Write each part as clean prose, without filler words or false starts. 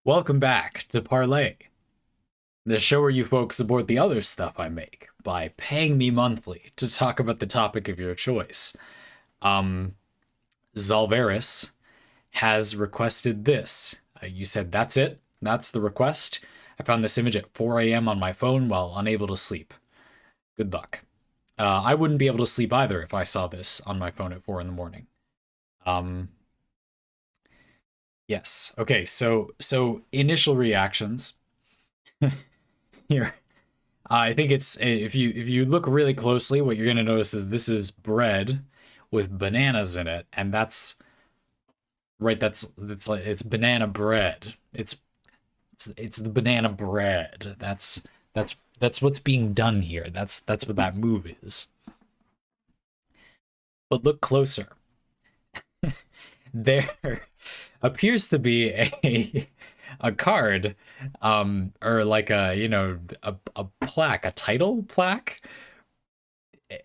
Welcome back to Parley, the show where you folks support the other stuff I make by paying me monthly to talk about the topic of your choice. Um, Xalveris has requested this. You said that's it? That's the request? I found this image at 4 a.m. on my phone while unable to sleep. Good luck. I wouldn't be able to sleep either if I saw this on my phone at 4 in the morning. Um, yes. Okay, so initial reactions here. I think it's if you look really closely, what you're gonna notice is this is bread with bananas in it, and that's right. That's like it's banana bread. It's the banana bread. That's what's being done here. That's what that move is. But look closer. There appears to be a card, or like a plaque, a title plaque,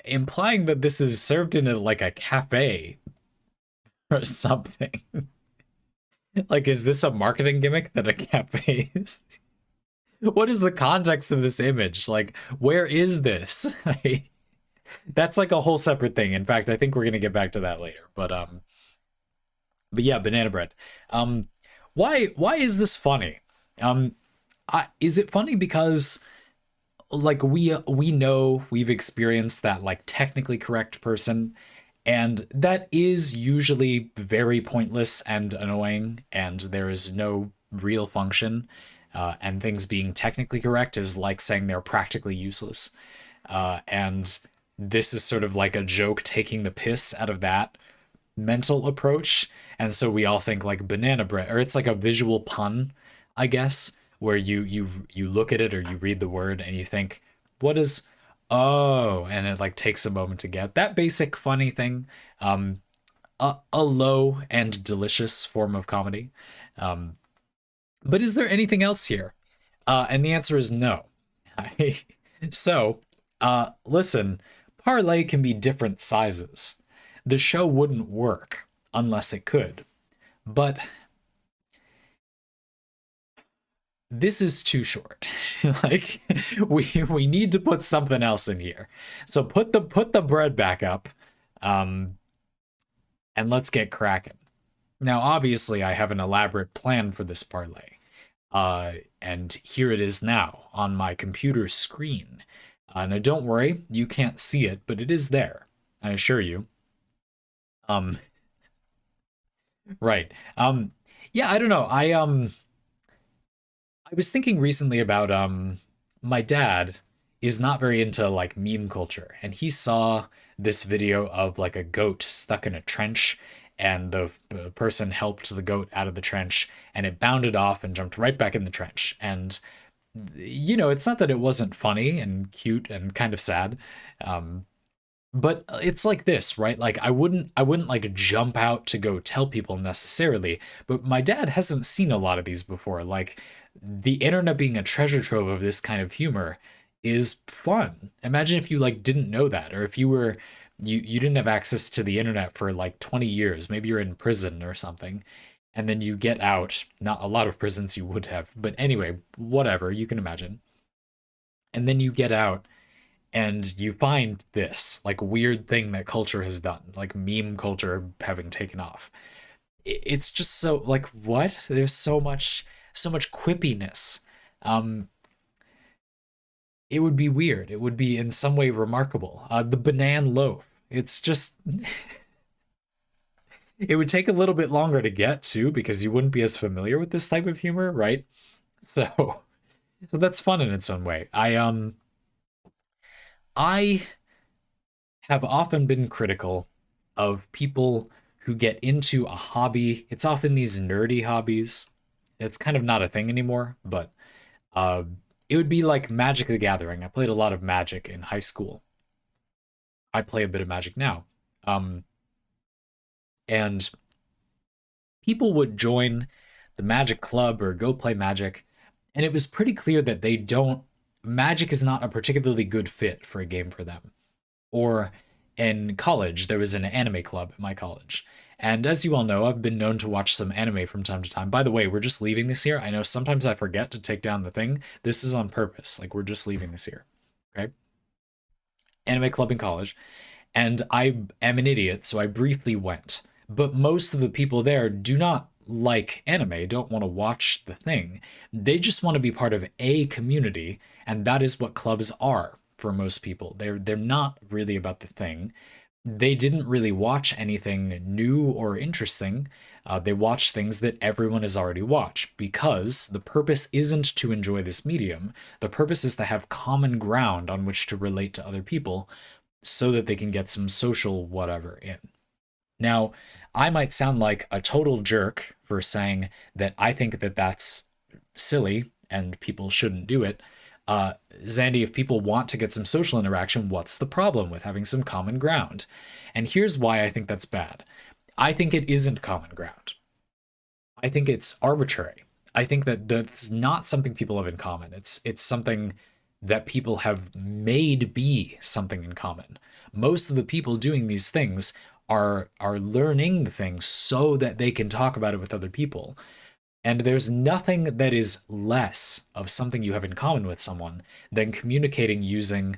implying that this is served in like a cafe or something. Like, is this a marketing gimmick that a cafe is? What is the context of this image? Like, where is this? That's like a whole separate thing. In fact, I think we're gonna get back to that later. But yeah, banana bread. Um, why is this funny? Um, is it funny because like we know we've experienced that like technically correct person, and that is usually very pointless and annoying, and there is no real function. And things being technically correct is like saying they're practically useless. And this is sort of like a joke taking the piss out of that mental approach. And so we all think like banana bread, or it's like a visual pun, I guess, where you look at it or you read the word and you think, what is oh, and it like takes a moment to get that basic funny thing. A low and delicious form of comedy. Um, but is there anything else here? And the answer is no. So, listen, parlay can be different sizes. The show wouldn't work unless it could. But this is too short. Like we need to put something else in here. So put the bread back up, um, and let's get cracking. Now, obviously, I have an elaborate plan for this parlay. And here it is now on my computer screen. Now, don't worry, you can't see it, but it is there. I assure you. Um, right. Yeah, I don't know. I was thinking recently about my dad is not very into like meme culture, and he saw this video of like a goat stuck in a trench, and the person helped the goat out of the trench, and it bounded off and jumped right back in the trench. And it's not that it wasn't funny and cute and kind of sad. Um, but it's like this, right? Like I wouldn't like jump out to go tell people necessarily, but my dad hasn't seen a lot of these before. Like the internet being a treasure trove of this kind of humor is fun. Imagine if you like didn't know that, or if you didn't have access to the internet for like 20 years, maybe you're in prison or something, and then you get out. Not a lot of prisons you would have, but anyway, whatever, you can imagine. And then you get out and you find this like weird thing that culture has done, like meme culture having taken off. It's just so like what? There's so much quippiness. Um, it would be weird. It would be in some way remarkable. The banan loaf. It's just it would take a little bit longer to get to because you wouldn't be as familiar with this type of humor, right? So so that's fun in its own way. I have often been critical of people who get into a hobby. It's often these nerdy hobbies. It's kind of not a thing anymore, but uh, it would be like Magic the Gathering. I played a lot of Magic in high school. I play a bit of Magic now. Um, and people would join the Magic Club or go play Magic, and it was pretty clear that Magic is not a particularly good fit for a game for them. Or In college, there was an anime club at my college. And as you all know, I've been known to watch some anime from time to time. By the way, we're just leaving this here. I know sometimes I forget to take down the thing. This is on purpose. Like, we're just leaving this here. Okay? Anime club in college. And I am an idiot, so I briefly went. But most of the people there do not like anime, don't want to watch the thing. They just want to be part of a community, and that is what clubs are for most people. They're not really about the thing. They didn't really watch anything new or interesting. They watch things that everyone has already watched because the purpose isn't to enjoy this medium. The purpose is to have common ground on which to relate to other people so that they can get some social whatever in. Now, I might sound like a total jerk for saying that I think that that's silly and people shouldn't do it. Zandy, if people want to get some social interaction, what's the problem with having some common ground? And here's why I think that's bad. I think it isn't common ground. I think it's arbitrary. I think that that's not something people have in common. It's something that people have made be something in common. Most of the people doing these things are learning the things so that they can talk about it with other people. And there's nothing that is less of something you have in common with someone than communicating using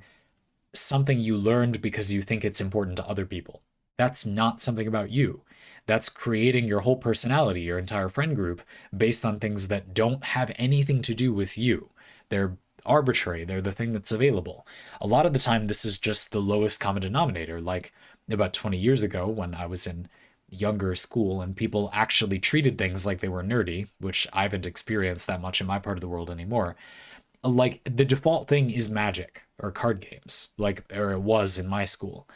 something you learned because you think it's important to other people. That's not something about you. That's creating your whole personality, your entire friend group, based on things that don't have anything to do with you. They're arbitrary, they're the thing that's available. A lot of the time, this is just the lowest common denominator. Like about 20 years ago, when I was in younger school and people actually treated things like they were nerdy, which I haven't experienced that much in my part of the world anymore. Like the default thing is magic or card games, like or it was in my school.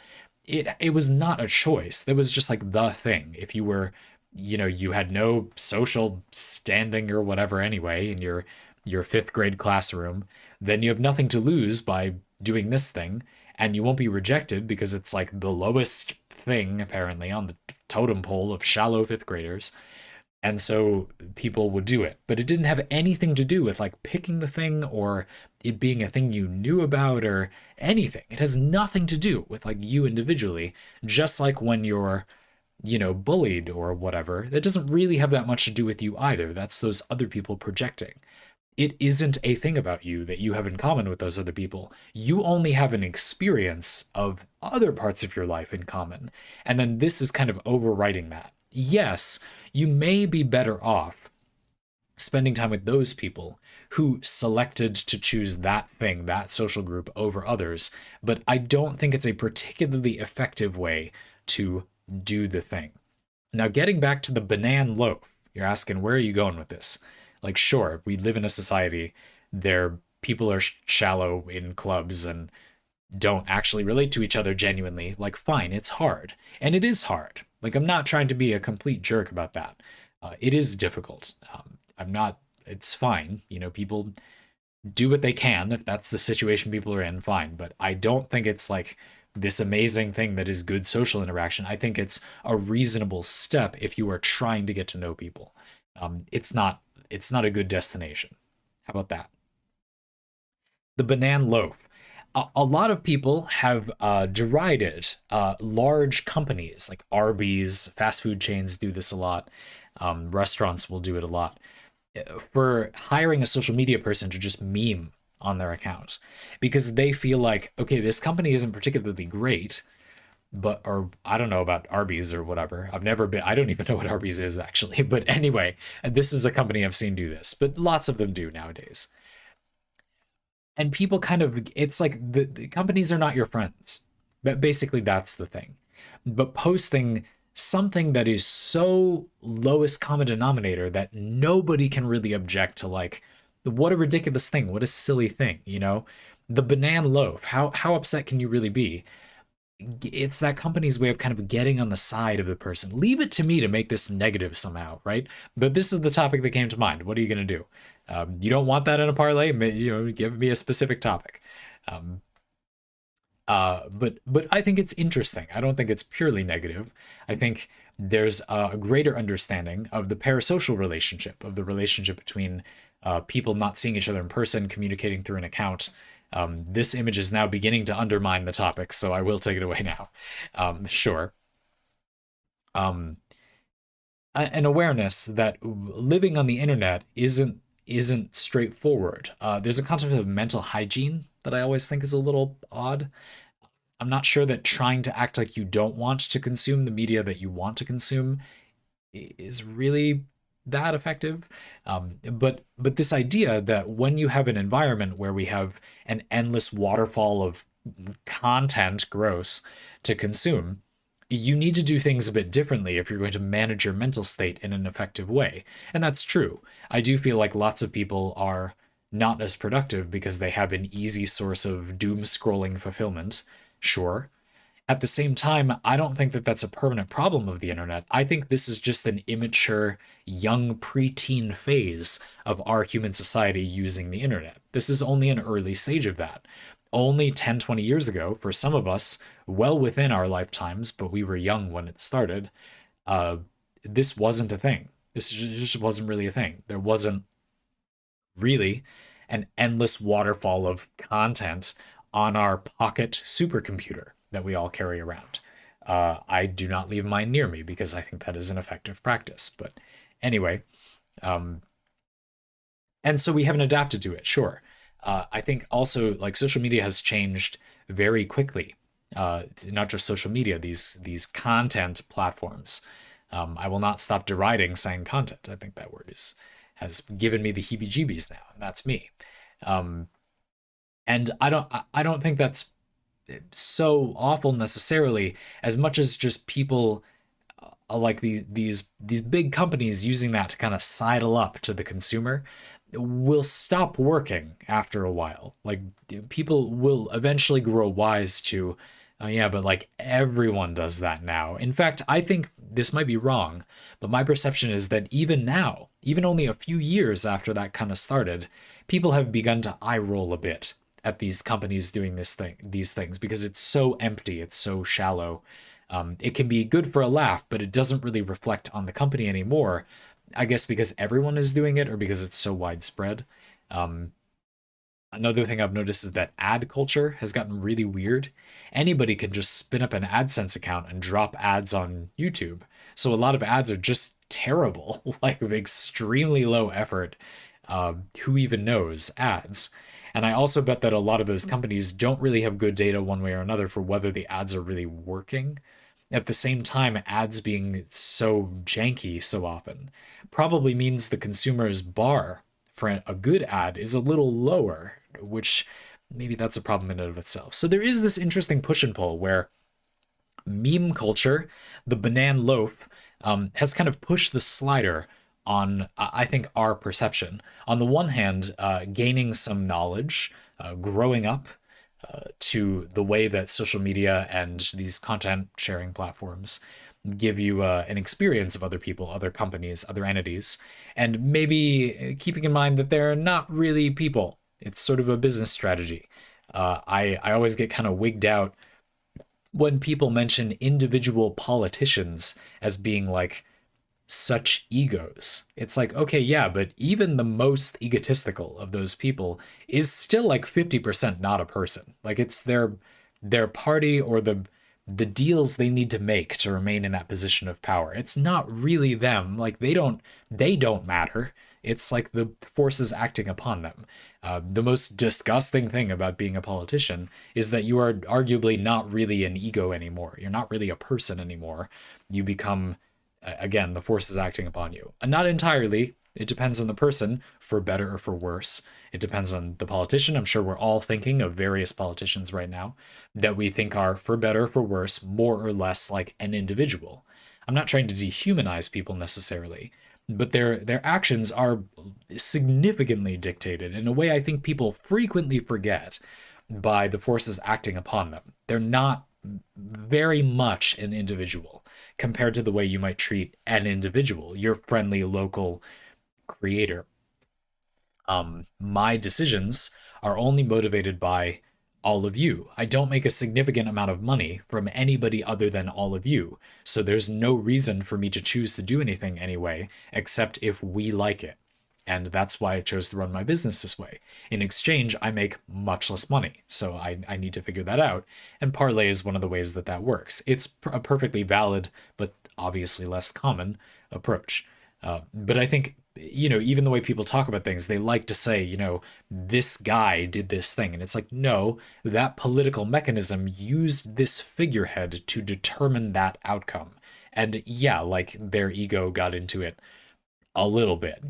It was not a choice. That was just like the thing. If you were, you had no social standing or whatever anyway in your fifth grade classroom, then you have nothing to lose by doing this thing, and you won't be rejected because it's like the lowest thing apparently on the totem pole of shallow fifth graders. And so people would do it. But it didn't have anything to do with like picking the thing or it being a thing you knew about or anything. It has nothing to do with like you individually, just like when you're, bullied or whatever. That doesn't really have that much to do with you either. That's those other people projecting. It isn't a thing about you that you have in common with those other people. You only have an experience of other parts of your life in common. And then this is kind of overriding that. Yes, you may be better off spending time with those people who selected to choose that thing, that social group over others, but I don't think it's a particularly effective way to do the thing. Now, getting back to the banan loaf, you're asking, where are you going with this? Like, sure, we live in a society there people are shallow in clubs and don't actually relate to each other genuinely. Like, fine, it's hard. And it is hard. Like, I'm not trying to be a complete jerk about that. It is difficult. I'm not, it's fine. People do what they can. If that's the situation people are in, fine. But I don't think it's like this amazing thing that is good social interaction. I think it's a reasonable step if you are trying to get to know people. It's not a good destination. How about that? The banan loaf. A lot of people have derided large companies like Arby's, fast food chains do this a lot. Restaurants will do it a lot for hiring a social media person to just meme on their account because they feel like, okay, this company isn't particularly great, but or I don't know about Arby's or whatever. I've never been. I don't even know what Arby's is actually. But anyway, this is a company I've seen do this, but lots of them do nowadays. And people kind of, it's like the companies are not your friends. But basically, that's the thing. But posting something that is so lowest common denominator that nobody can really object to, like, what a ridiculous thing, what a silly thing, The banana loaf. How upset can you really be? It's that company's way of kind of getting on the side of the person. Leave it to me to make this negative somehow, right? But this is the topic that came to mind. What are you going to do? You don't want that in a parlay? Give me a specific topic. Um, but I think it's interesting. I don't think it's purely negative. I think there's a greater understanding of the parasocial relationship, of the relationship between people not seeing each other in person, communicating through an account, This image is now beginning to undermine the topic, so I will take it away now. Sure. Um, an awareness that living on the internet isn't straightforward. There's a concept of mental hygiene that I always think is a little odd. I'm not sure that trying to act like you don't want to consume the media that you want to consume is really that effective. But this idea that when you have an environment where we have an endless waterfall of content, gross, to consume, you need to do things a bit differently if you're going to manage your mental state in an effective way. And that's true. I do feel like lots of people are not as productive because they have an easy source of doom scrolling fulfillment. Sure. At the same time, I don't think that that's a permanent problem of the internet. I think this is just an immature, young preteen phase of our human society using the internet. This is only an early stage of that. Only 10, 20 years ago, for some of us, well within our lifetimes, but we were young when it started, uh, this wasn't a thing. This just wasn't really a thing. There wasn't really an endless waterfall of content on our pocket supercomputer that we all carry around. I do not leave mine near me because I think that is an effective practice. But anyway, um, and so we haven't adapted to it, sure. I think also like social media has changed very quickly. Not just social media, these content platforms. I will not stop deriding saying content. I think that word is has given me the heebie-jeebies now, and that's me. Um, and I don't think that's so awful necessarily, as much as just people like these big companies using that to kind of sidle up to the consumer will stop working after a while. Like people will eventually grow wise to, oh yeah, but like everyone does that now. In fact, I think this might be wrong, but my perception is that even now, even only a few years after that kind of started, people have begun to eye roll a bit at these companies doing these things, because it's so empty, it's so shallow. It can be good for a laugh, but it doesn't really reflect on the company anymore. I guess because everyone is doing it or because it's so widespread. Um, Another thing I've noticed is that ad culture has gotten really weird. Anybody can just spin up an AdSense account and drop ads on YouTube. So a lot of ads are just terrible, like of extremely low effort. Who even knows ads? And I also bet that a lot of those companies don't really have good data one way or another for whether the ads are really working. At the same time, ads being so janky so often probably means the consumer's bar for a good ad is a little lower, which maybe that's a problem in and of itself. So there is this interesting push and pull where meme culture, the banan loaf, has kind of pushed the slider on, I think, our perception. On the one hand, gaining some knowledge, growing up to the way that social media and these content sharing platforms give you an experience of other people, other companies, other entities, and maybe keeping in mind that they're not really people. It's sort of a business strategy. I always get kind of wigged out when people mention individual politicians as being like such egos. It's like, okay, yeah, but even the most egotistical of those people is still like 50% not a person. Like it's their party or the deals they need to make to remain in that position of power. It's not really them. Like they don't matter. It's like the forces acting upon them. The most disgusting thing about being a politician is that you are arguably not really an ego anymore. You're not really a person anymore. You become, again, the forces acting upon you. And not entirely. It depends on the person, for better or for worse. It depends on the politician. I'm sure we're all thinking of various politicians right now that we think are, for better or for worse, more or less like an individual. I'm not trying to dehumanize people necessarily, but their actions are significantly dictated in a way I think people frequently forget by the forces acting upon them. They're not very much an individual compared to the way you might treat an individual, your friendly local creator. My decisions are only motivated by all of you. I don't make a significant amount of money from anybody other than all of you. So there's no reason for me to choose to do anything anyway, except if we like it. And that's why I chose to run my business this way. In exchange, I make much less money. So I need to figure that out. And Parley is one of the ways that that works. It's a perfectly valid, but obviously less common approach. But I think, even the way people talk about things, they like to say, this guy did this thing. And it's like, no, that political mechanism used this figurehead to determine that outcome. And yeah, like their ego got into it a little bit.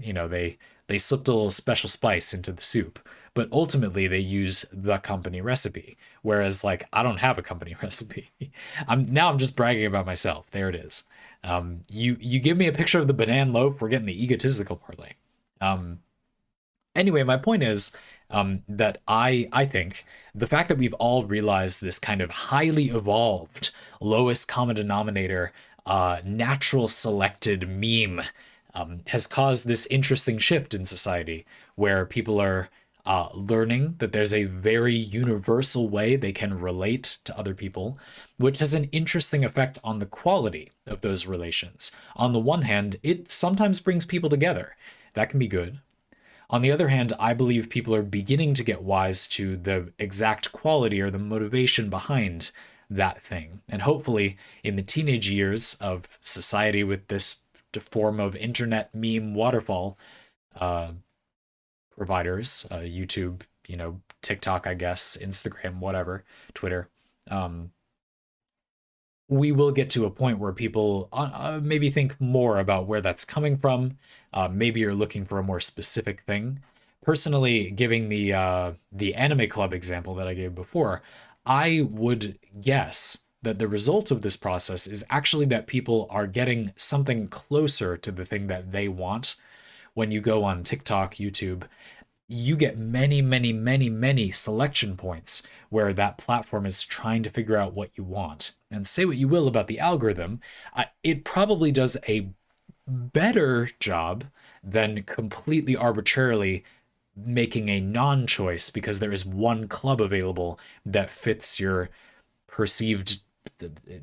They slipped a little special spice into the soup, but ultimately they use the company recipe. Whereas like I don't have a company recipe. I'm just bragging about myself. There it is. You give me a picture of the banan loaf, we're getting the egotistical parlay. Um, anyway, my point is that I think the fact that we've all realized this kind of highly evolved lowest common denominator, natural selected meme has caused this interesting shift in society where people are learning that there's a very universal way they can relate to other people, which has an interesting effect on the quality of those relations. On the one hand, it sometimes brings people together. That can be good. On the other hand, I believe people are beginning to get wise to the exact quality or the motivation behind that thing. And hopefully, in the teenage years of society with this form of internet meme waterfall uh, providers, YouTube, TikTok, I guess, Instagram, whatever, Twitter, um, we will get to a point where people maybe think more about where that's coming from. Maybe you're looking for a more specific thing. Personally, giving the anime club example that I gave before, I would guess that the result of this process is actually that people are getting something closer to the thing that they want. When you go on TikTok, YouTube, you get many, many, many, many selection points where that platform is trying to figure out what you want. And say what you will about the algorithm, it probably does a better job than completely arbitrarily making a non choice because there is one club available that fits your perceived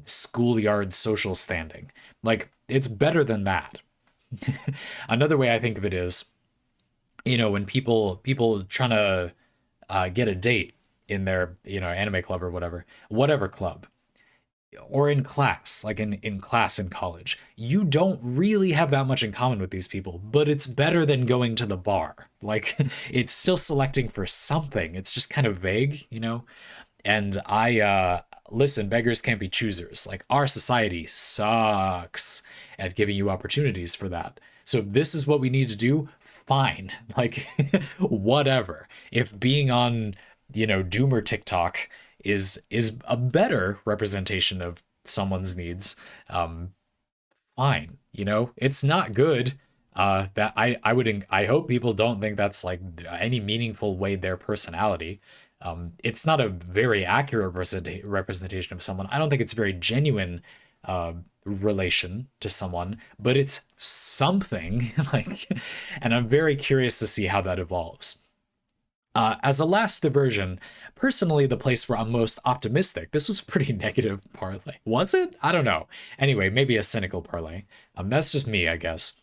schoolyard social standing. Like, it's better than that. Another way I think of it is, when people trying to get a date in their anime club or whatever club, or in class, like in class in college, you don't really have that much in common with these people, but it's better than going to the bar. Like it's still selecting for something. It's just kind of vague. And I listen, beggars can't be choosers. Like our society sucks at giving you opportunities for that. So if this is what we need to do, fine. Like whatever. If being on, Doomer TikTok is a better representation of someone's needs, fine. It's not good. That I hope people don't think that's like any meaningful way their personality. It's not a very accurate representation of someone. I don't think it's a very genuine relation to someone, but it's something like, and I'm very curious to see how that evolves. As a last diversion, personally, the place where I'm most optimistic, this was a pretty negative parlay. Was it? I don't know. Anyway, maybe a cynical parlay. That's just me, I guess.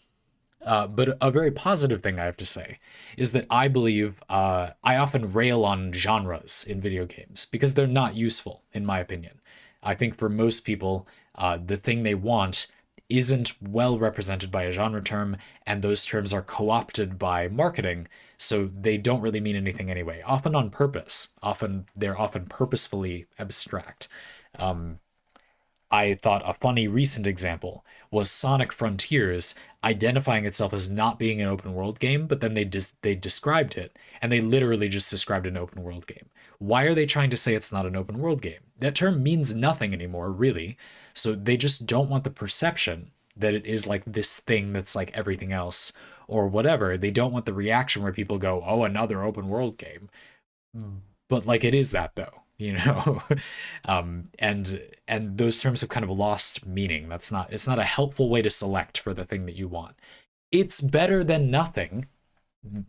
But a very positive thing I have to say is that I believe I often rail on genres in video games because they're not useful, in my opinion. I think for most people, the thing they want isn't well represented by a genre term, and those terms are co-opted by marketing, so they don't really mean anything anyway. Often on purpose. They're often purposefully abstract. I thought a funny recent example was Sonic Frontiers identifying itself as not being an open world game, but then they described it, and they literally just described an open world game. Why are they trying to say it's not an open world game? That term means nothing anymore, really. So they just don't want the perception that it is like this thing that's like everything else or whatever. They don't want the reaction where people go, "Oh, another open world game." But like it is that though, and those terms have kind of lost meaning. It's not a helpful way to select for the thing that you want. It's better than nothing,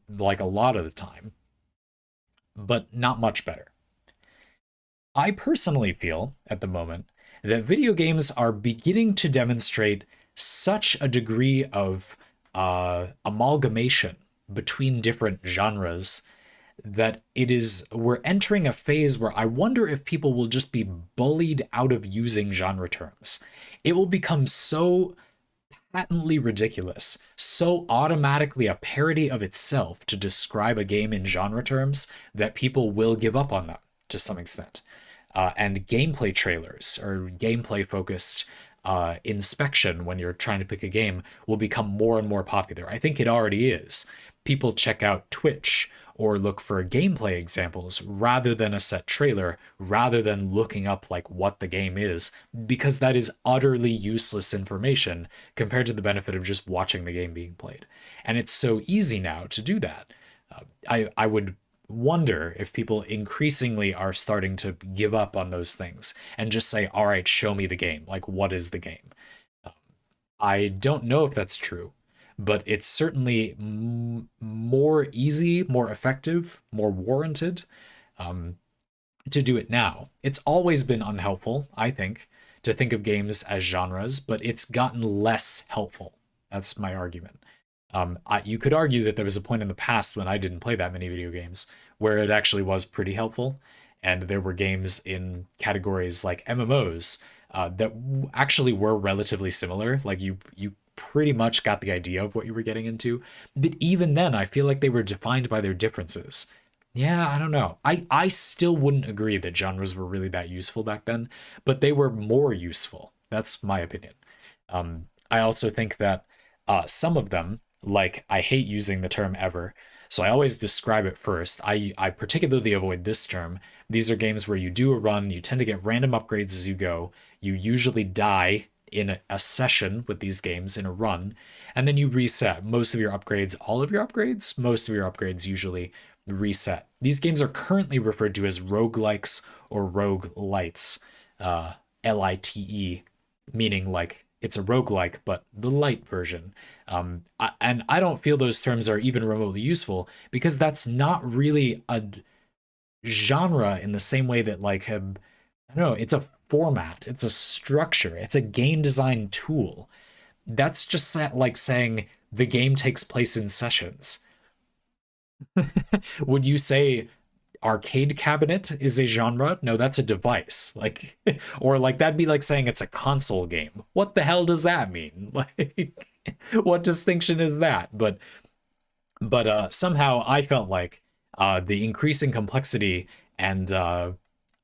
like a lot of the time, but not much better. I personally feel at the moment that video games are beginning to demonstrate such a degree of amalgamation between different genres that we're entering a phase where I wonder if people will just be bullied out of using genre terms. It will become so patently ridiculous, so automatically a parody of itself to describe a game in genre terms that people will give up on them to some extent. And gameplay trailers or gameplay focused inspection when you're trying to pick a game will become more and more popular. I think it already is. People check out Twitch or look for gameplay examples rather than a set trailer, rather than looking up like what the game is, because that is utterly useless information compared to the benefit of just watching the game being played. And it's so easy now to do that. I would wonder if people increasingly are starting to give up on those things and just say, all right, show me the game. Like, what is the game? I don't know if that's true, but it's certainly more easy, more effective, more warranted to do it now. It's always been unhelpful, I think, to think of games as genres, but it's gotten less helpful. That's my argument. You could argue that there was a point in the past when I didn't play that many video games where it actually was pretty helpful, and there were games in categories like MMOs that actually were relatively similar. Like you pretty much got the idea of what you were getting into, but even then, I feel like they were defined by their differences. Yeah, I don't know. I still wouldn't agree that genres were really that useful back then, but they were more useful. That's my opinion. I also think that some of them, like I hate using the term ever, so I always describe it first. I particularly avoid this term. These are games where you do a run, you tend to get random upgrades as you go. You usually die in a session with these games in a run, and then you reset most of your upgrades, all of your upgrades, most of your upgrades usually reset. These games are currently referred to as roguelikes or roguelites, Lite, meaning like it's a roguelike, but the light version. And I don't feel those terms are even remotely useful because that's not really a genre in the same way that like I don't know, it's a format, it's a structure, it's a game design tool. That's just like saying the game takes place in sessions. Would you say arcade cabinet is a genre? No, that's a device. Like, or like that'd be like saying it's a console game. What the hell does that mean? Like, what distinction is that? But somehow I felt like the increasing complexity and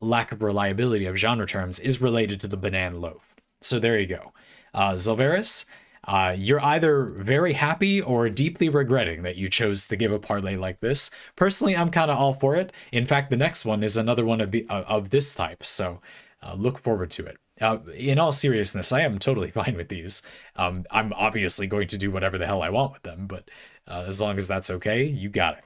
lack of reliability of genre terms is related to the banan loaf. So there you go. Xalveris, you're either very happy or deeply regretting that you chose to give a parlay like this. Personally, I'm kind of all for it. In fact, the next one is another one of this type, so look forward to it. In all seriousness, I am totally fine with these. I'm obviously going to do whatever the hell I want with them, but as long as that's okay, you got it.